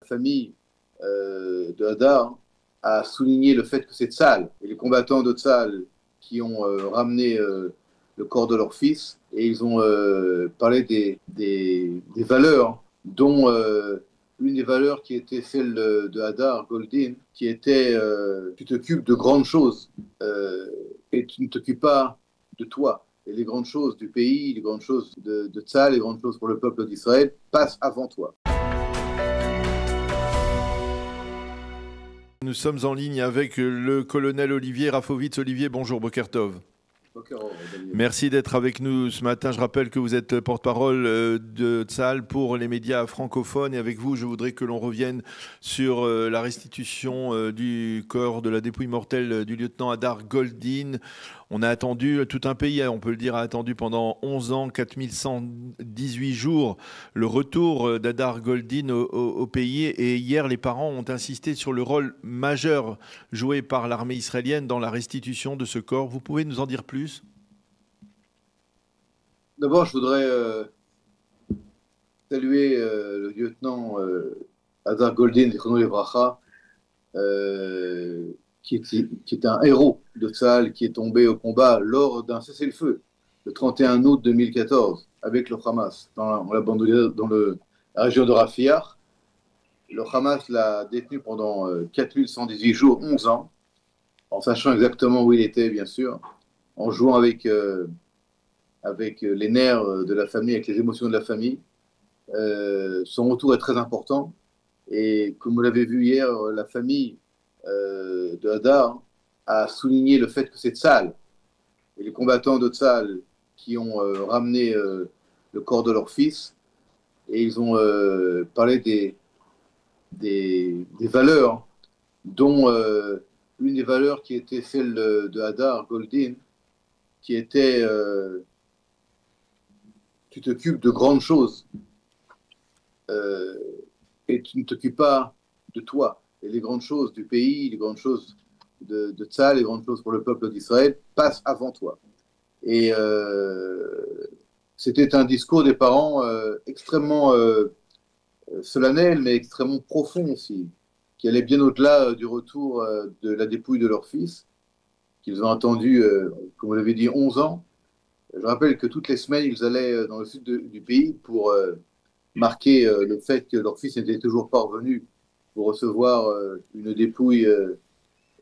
famille de Hadar a souligné le fait que c'est Tzahal et les combattants de Tzahal qui ont ramené le corps de leur fils, et ils ont parlé des valeurs, dont une des valeurs qui était celle de Hadar Goldin, qui était tu t'occupes de grandes choses et tu ne t'occupes pas de toi. Et les grandes choses du pays, les grandes choses de Tzahal, les grandes choses pour le peuple d'Israël passent avant toi. Nous sommes en ligne avec le colonel Olivier Rafovitz. Olivier, bonjour, Boker Tov. Merci d'être avec nous ce matin. Je rappelle que vous êtes porte-parole de Tzahal pour les médias francophones. Et avec vous, je voudrais que l'on revienne sur la restitution du corps de la dépouille mortelle du lieutenant Hadar Goldin. On a attendu, tout un pays, on peut le dire, a attendu pendant 11 ans, 4118 jours, le retour d'Hadar Goldin au pays. Et hier, les parents ont insisté sur le rôle majeur joué par l'armée israélienne dans la restitution de ce corps. Vous pouvez nous en dire plus ? D'abord, je voudrais saluer le lieutenant Hadar Goldin, Zichrono Livracha, qui est un héros de Tzahal, qui est tombé au combat lors d'un cessez-le-feu le 31 août 2014 avec le Hamas dans la région de Rafah. Le Hamas l'a détenu pendant 4118 jours, 11 ans, en sachant exactement où il était, bien sûr, en jouant avec les nerfs de la famille, avec les émotions de la famille. Son retour est très important. Et comme vous l'avez vu hier, la famille de Hadar a souligné le fait que c'est Tzahal et les combattants de Tzahal qui ont ramené le corps de leur fils, et ils ont parlé des valeurs, dont une des valeurs qui était celle de Hadar Goldin, qui était tu t'occupes de grandes choses et tu ne t'occupes pas de toi. Et les grandes choses du pays, les grandes choses de Tzahal, les grandes choses pour le peuple d'Israël passent avant toi. Et c'était un discours des parents extrêmement solennel, mais extrêmement profond aussi, qui allait bien au-delà du retour de la dépouille de leur fils, qu'ils ont attendu, comme vous l'avez dit, 11 ans. Je rappelle que toutes les semaines, ils allaient dans le sud du pays pour marquer le fait que leur fils n'était toujours pas revenu pour recevoir une dépouille,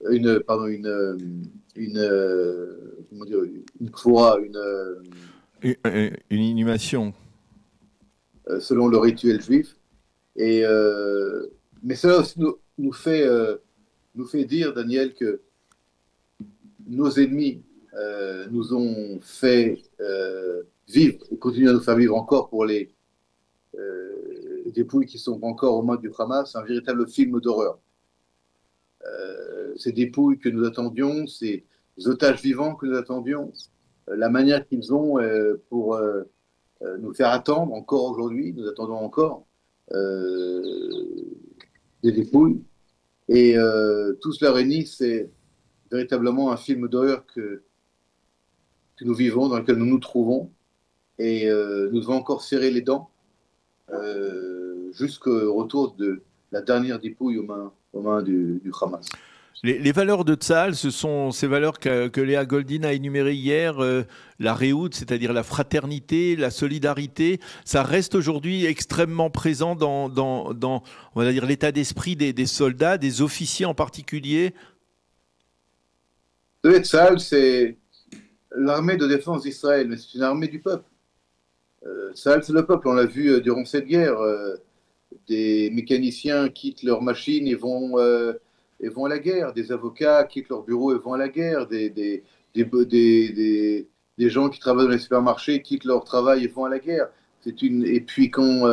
comment dire, une kfora, une inhumation. Selon le rituel juif. Et, mais cela aussi nous fait dire, Daniel, que nos ennemis nous ont fait vivre et continuent à nous faire vivre encore pour les dépouilles qui sont encore aux mains du Hamas, un véritable film d'horreur. Ces dépouilles que nous attendions, ces otages vivants que nous attendions, la manière qu'ils ont pour nous faire attendre encore aujourd'hui, nous attendons encore des dépouilles. Et tout cela réuni, c'est véritablement un film d'horreur que nous vivons, dans lequel nous nous trouvons. Et nous devons encore serrer les dents jusqu'au retour de la dernière dépouille aux mains du Hamas. Les valeurs de Tzahal, ce sont ces valeurs que Léa Goldin a énumérées hier, la Réhoud, c'est-à-dire la fraternité, la solidarité. Ça reste aujourd'hui extrêmement présent dans on va dire, l'état d'esprit des soldats, des officiers en particulier. Vous savez, Tzahal, c'est l'armée de défense d'Israël, mais c'est une armée du peuple. Tzahal, c'est le peuple. On l'a vu durant cette guerre. Des mécaniciens quittent leur machine et vont à la guerre. Des avocats quittent leur bureau et vont à la guerre. Des gens qui travaillent dans les supermarchés quittent leur travail et vont à la guerre. Et puis quand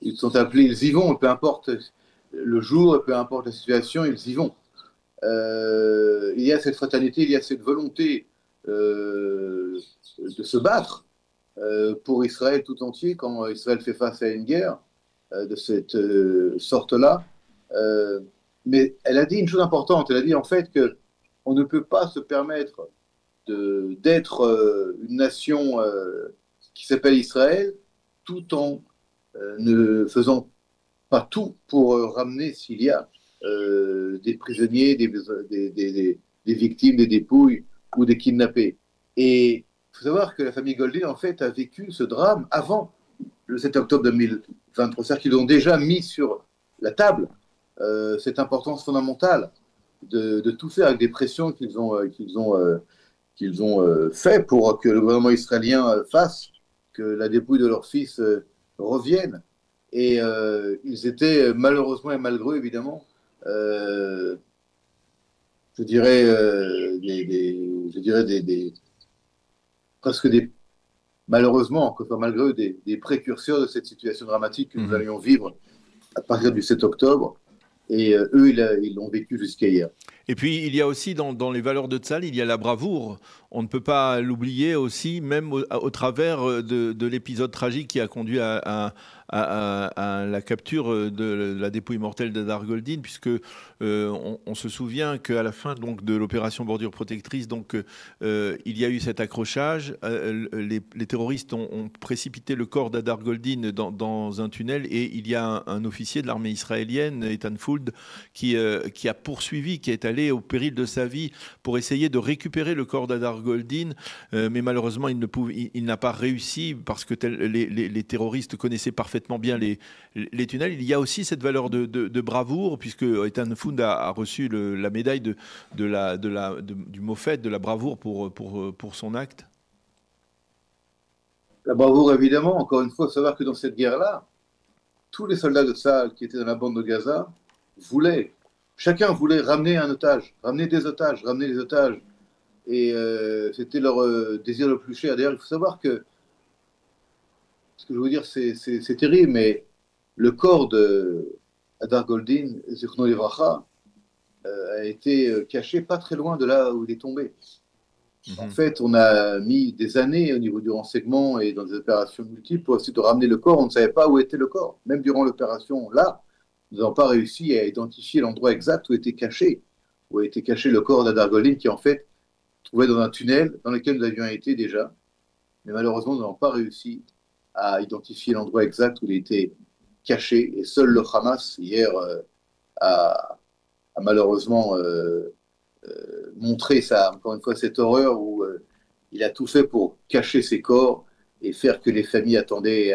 ils sont appelés, ils y vont. Peu importe le jour, peu importe la situation, ils y vont. Il y a cette fraternité, il y a cette volonté de se battre pour Israël tout entier quand Israël fait face à une guerre de cette sorte-là. Mais elle a dit une chose importante. Elle a dit en fait qu'on ne peut pas se permettre d'être une nation qui s'appelle Israël tout en ne faisant pas tout pour ramener s'il y a des prisonniers, des victimes, des dépouilles ou des kidnappés. Et il faut savoir que la famille Goldin, en fait, a vécu ce drame avant le 7 octobre 2023. C'est-à-dire qu'ils ont déjà mis sur la table cette importance fondamentale de tout faire avec des pressions qu'ils ont fait pour que le gouvernement israélien fasse que la dépouille de leur fils revienne. Et ils étaient malheureusement et malgré eux, évidemment, je dirais, presque des, malheureusement, malgré eux, des précurseurs de cette situation dramatique que nous allions vivre à partir du 7 octobre. Et eux, ils l'ont vécu jusqu'à hier. Et puis, il y a aussi dans les valeurs de Tzahal, il y a la bravoure. On ne peut pas l'oublier aussi, même au travers de l'épisode tragique qui a conduit à la capture de la dépouille mortelle d'Adar Goldin, puisque on se souvient qu'à la fin donc, de l'opération Bordure Protectrice, donc, il y a eu cet accrochage. Les terroristes ont précipité le corps d'Adar Goldin dans un tunnel et il y a un officier de l'armée israélienne, Eitan Fould, qui a poursuivi, qui est allé au péril de sa vie pour essayer de récupérer le corps d'Adar Goldin, mais malheureusement il n'a pas réussi parce que les terroristes connaissaient parfaitement bien les tunnels. Il y a aussi cette valeur de bravoure, puisque Eitan Fould a reçu la médaille du Moffett, de la bravoure pour son acte. La bravoure, évidemment. Encore une fois, il faut savoir que dans cette guerre-là, tous les soldats de Tzahal qui étaient dans la bande de Gaza chacun voulait ramener un otage, ramener des otages. Et c'était leur désir le plus cher. D'ailleurs, il faut savoir que, ce que je veux dire, c'est terrible, mais le corps d'Adar Goldin, Zichrono Livracha, a été caché pas très loin de là où il est tombé. En fait, on a mis des années au niveau du renseignement et dans des opérations multiples pour essayer de ramener le corps. On ne savait pas où était le corps. Même durant l'opération, là, nous n'avons pas réussi à identifier l'endroit exact où était caché le corps d'Adar Goldin, qui en fait trouvait dans un tunnel dans lequel nous avions été déjà. Mais malheureusement, nous n'avons pas réussi à identifier l'endroit exact où il était caché. Et seul le Hamas, hier, a malheureusement montré encore une fois, cette horreur où il a tout fait pour cacher ses corps et faire que les familles attendaient.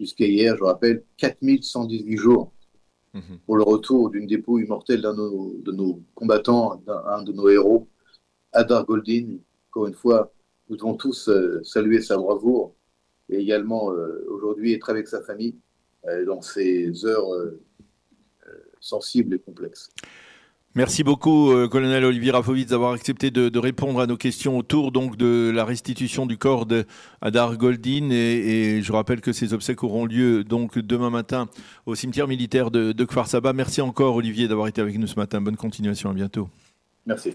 Jusqu'à hier, je rappelle, 4118 jours pour le retour d'une dépouille mortelle de nos combattants, d'un de nos héros, Adar Goldin. Encore une fois, nous devons tous saluer sa bravoure et également aujourd'hui être avec sa famille dans ces heures sensibles et complexes. Merci beaucoup, colonel Olivier Rafovitz, d'avoir accepté de répondre à nos questions autour donc, de la restitution du corps d'Adar Goldin. Et je rappelle que ces obsèques auront lieu donc, demain matin au cimetière militaire de Kfar Saba. Merci encore, Olivier, d'avoir été avec nous ce matin. Bonne continuation, à bientôt. Merci.